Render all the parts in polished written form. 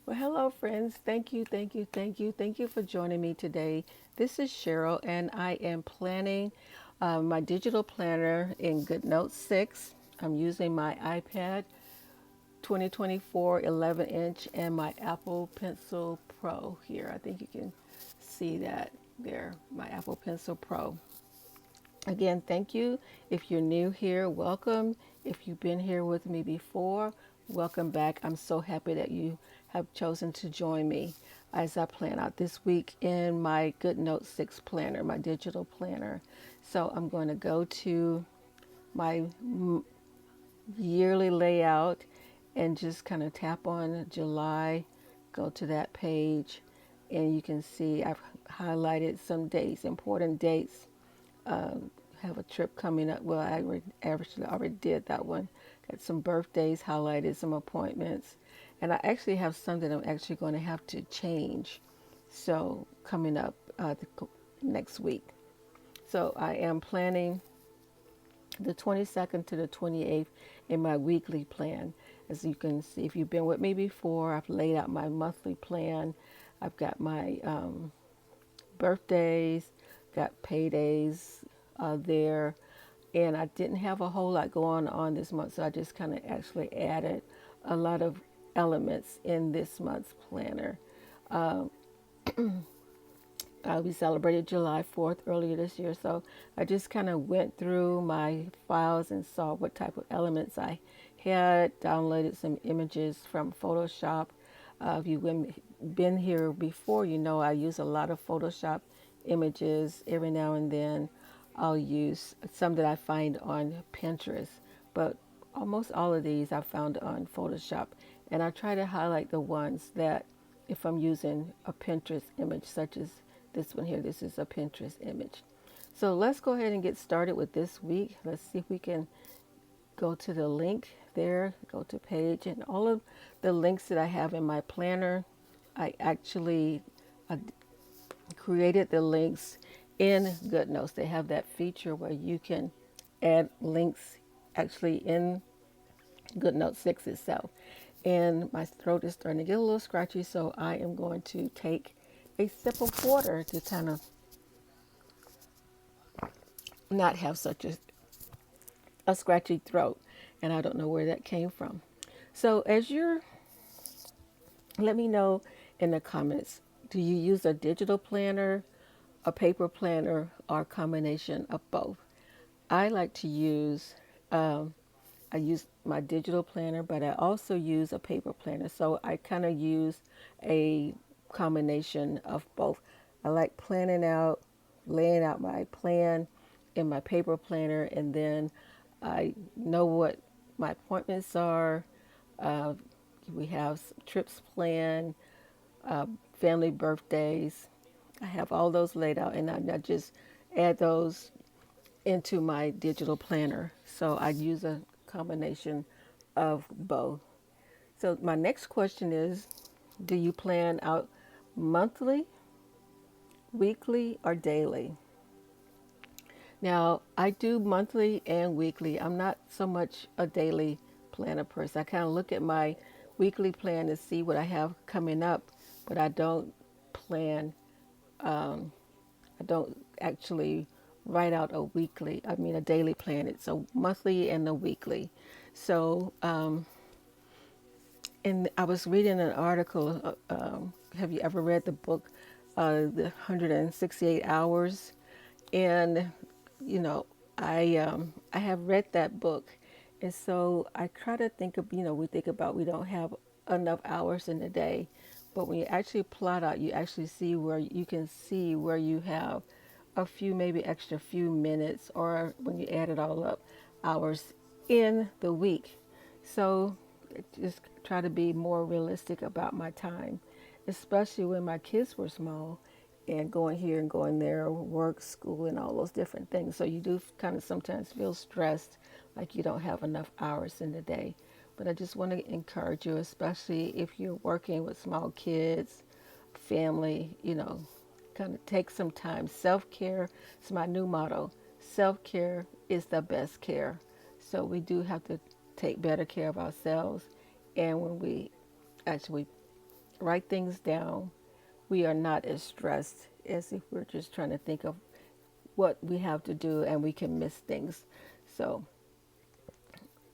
Well, hello, friends. Thank you for joining me today. This is Cheryl, and I am planning my digital planner in GoodNotes 6. I'm using my iPad 2024 11-inch and my Apple Pencil Pro here. I think you can see that there, my Apple Pencil Pro. Again, thank you. If you're new here, welcome. If you've been here with me before, welcome back. I'm so happy that you have chosen to join me as I plan out this week in my GoodNotes 6 planner, my digital planner. So I'm going to go to my yearly layout and just kind of tap on July, go to that page, and you can see I've highlighted some dates, important dates. Have a trip coming up. Well, actually already did that one. Got some birthdays highlighted, some appointments, and I actually have some that I'm actually going to have to change. So coming up next week. So I am planning the 22nd to the 28th in my weekly plan. As you can see, if you've been with me before, I've laid out my monthly plan. I've got my birthdays, got paydays there, and I didn't have a whole lot going on this month, so I just kind of actually added a lot of elements in this month's planner. We celebrated July 4th earlier this year, so I just kind of went through my files and saw what type of elements I had, downloaded some images from Photoshop. If you've been here before, you know I use a lot of Photoshop images. Every now and then I'll use some that I find on Pinterest, but almost all of these I found on Photoshop. And I try to highlight the ones that, if I'm using a Pinterest image, such as this one here, this is a Pinterest image. So let's go ahead and get started with this week. Let's see if we can go to the link there, go to page, and all of the links that I have in my planner, I actually uh, created the links in GoodNotes. They have that feature where you can add links actually in GoodNotes 6 itself. And my throat is starting to get a little scratchy, so I am going to take a sip of water to kind of not have such a scratchy throat. And I don't know where that came from. So let me know in the comments, do you use a digital planner, a paper planner, or a combination of both? I like to use, I use my digital planner, but I also use a paper planner. So I kind of use a combination of both. I like planning out, laying out my plan in my paper planner, and then I know what my appointments are. Uh, we have trips planned, family birthdays. I have all those laid out, and I just add those into my digital planner. So I use a combination of both. So my next question is, do you plan out monthly, weekly, or daily? Now, I do monthly and weekly. I'm not so much a daily planner person. I kind of look at my weekly plan to see what I have coming up, but I don't plan, I don't actually write out a daily plan. It's a monthly and a weekly. So, and I was reading an article. Have you ever read the book, The 168 Hours? And you know, I have read that book, and so I try to think of, we think about, we don't have enough hours in the day, but when you actually plot out, you actually see where you can see where you have a few, maybe extra few minutes, or when you add it all up, hours in the week. So just try to be more realistic about my time, especially when my kids were small and going here and going there, work, school, and all those different things. So you do kind of sometimes feel stressed, like you don't have enough hours in the day. But I just want to encourage you, especially if you're working with small kids, family, kind of take some time. Self care is my new motto. Self care is the best care. So we do have to take better care of ourselves. And when we actually write things down, we are not as stressed as if we're just trying to think of what we have to do and we can miss things. So,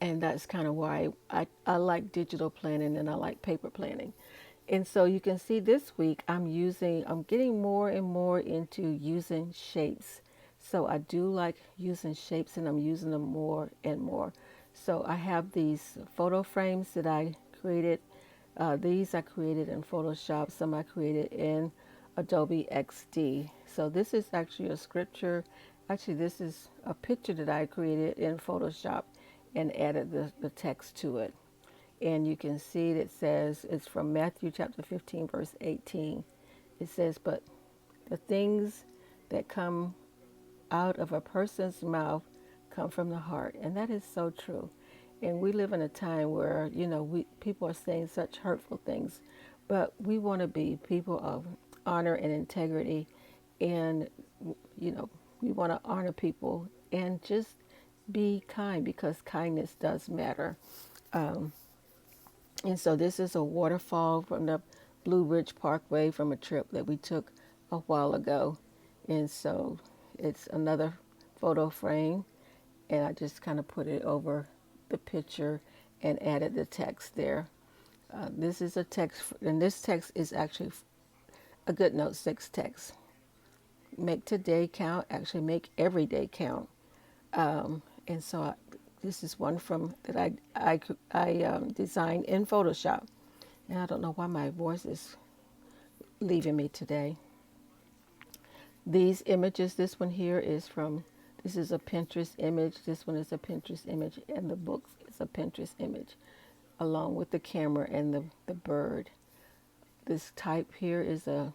and that's kind of why I like digital planning and I like paper planning. And so you can see this week I'm getting more and more into using shapes. So I do like using shapes and I'm using them more and more. So I have these photo frames that I created. These I created in Photoshop, some I created in Adobe XD. So this is actually a scripture. Actually, this is a picture that I created in Photoshop and added the text to it. And you can see it says, it's from Matthew chapter 15, verse 18. It says, but the things that come out of a person's mouth come from the heart. And that is so true. And we live in a time where, people are saying such hurtful things, but we want to be people of honor and integrity. And, we want to honor people and just be kind because kindness does matter. Um, and so this is a waterfall from the Blue Ridge Parkway from a trip that we took a while ago. And so it's another photo frame. And I just kind of put it over the picture and added the text there. This is a text, and this text is actually a GoodNotes 6 text. Make today count, actually make every day count. And so this is one from that I designed in Photoshop. And I don't know why my voice is leaving me today. These images, this one here is this is a Pinterest image. This one is a Pinterest image. And the book is a Pinterest image along with the camera and the bird. This type here is a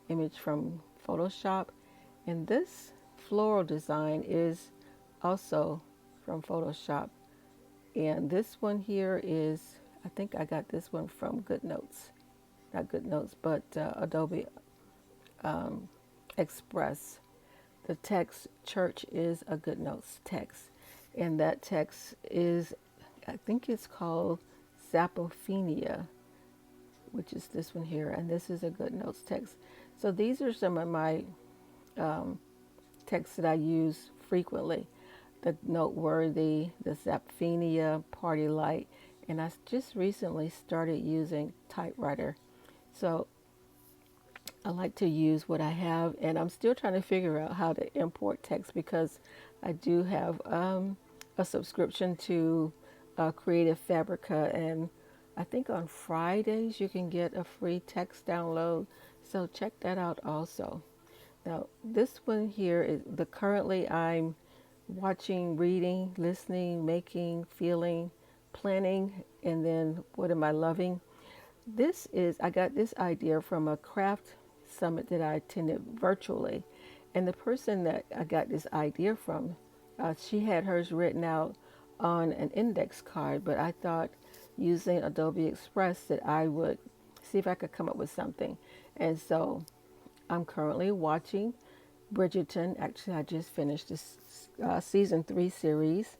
image from Photoshop. And this floral design is also from Photoshop. And this one here is, I think I got this one from GoodNotes. Not GoodNotes, but Adobe Express. The text church is a GoodNotes text. And that text is, I think it's called Zapophenia, which is this one here. And this is a GoodNotes text. So these are some of my texts that I use frequently. The Noteworthy, the Zapophenia, Party Light, and I just recently started using typewriter. So I like to use what I have, and I'm still trying to figure out how to import text because I do have a subscription to Creative Fabrica, and I think on Fridays you can get a free text download. So check that out also. Now this one here is currently I'm watching, reading, listening, making, feeling, planning, and then what am I loving? I got this idea from a craft summit that I attended virtually. And the person that I got this idea from, she had hers written out on an index card, but I thought using Adobe Express that I would see if I could come up with something. And so I'm currently watching Bridgerton. Actually, I just finished this season 3 series,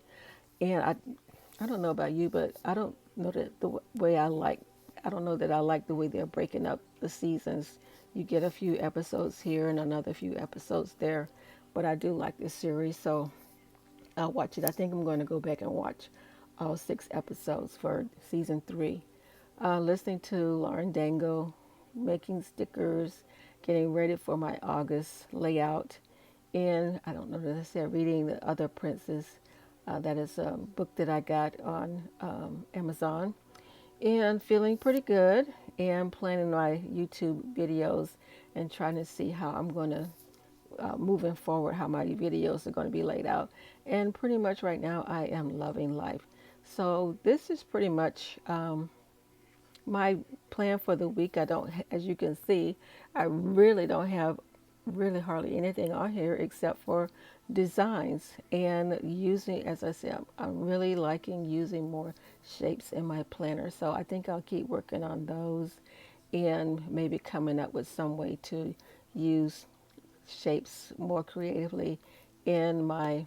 and I don't know about you, but I don't know that the way I don't know that I like the way they're breaking up the seasons. You get a few episodes here and another few episodes there, but I do like this series, so I'll watch it. I think I'm going to go back and watch all 6 episodes for season 3. Listening to Lauren Dangle, making stickers, getting ready for my August layout. And I don't know that I said reading The Other Princess. That is a book that I got on Amazon. And feeling pretty good and planning my YouTube videos and trying to see how I'm going to, moving forward, how my videos are going to be laid out. And pretty much right now I am loving life. So this is pretty much my plan for the week. I don't, as you can see, I really don't have really hardly anything on here except for designs and using, as I said, I'm really liking using more shapes in my planner. So I think I'll keep working on those and maybe coming up with some way to use shapes more creatively in my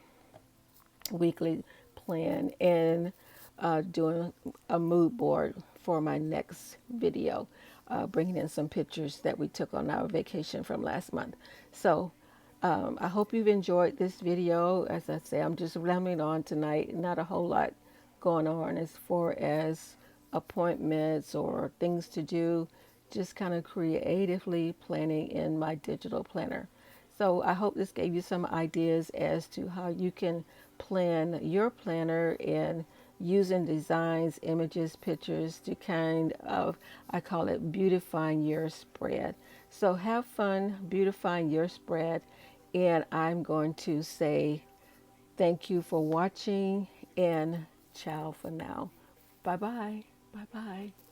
weekly plan and doing a mood board for my next video, bringing in some pictures that we took on our vacation from last month. So I hope you've enjoyed this video. As I say, I'm just rambling on tonight. Not a whole lot going on as far as appointments or things to do, just kind of creatively planning in my digital planner. So I hope this gave you some ideas as to how you can plan your planner and using designs, images, pictures to kind of, I call it beautifying your spread. So have fun beautifying your spread. And I'm going to say thank you for watching and ciao for now. Bye bye. Bye bye.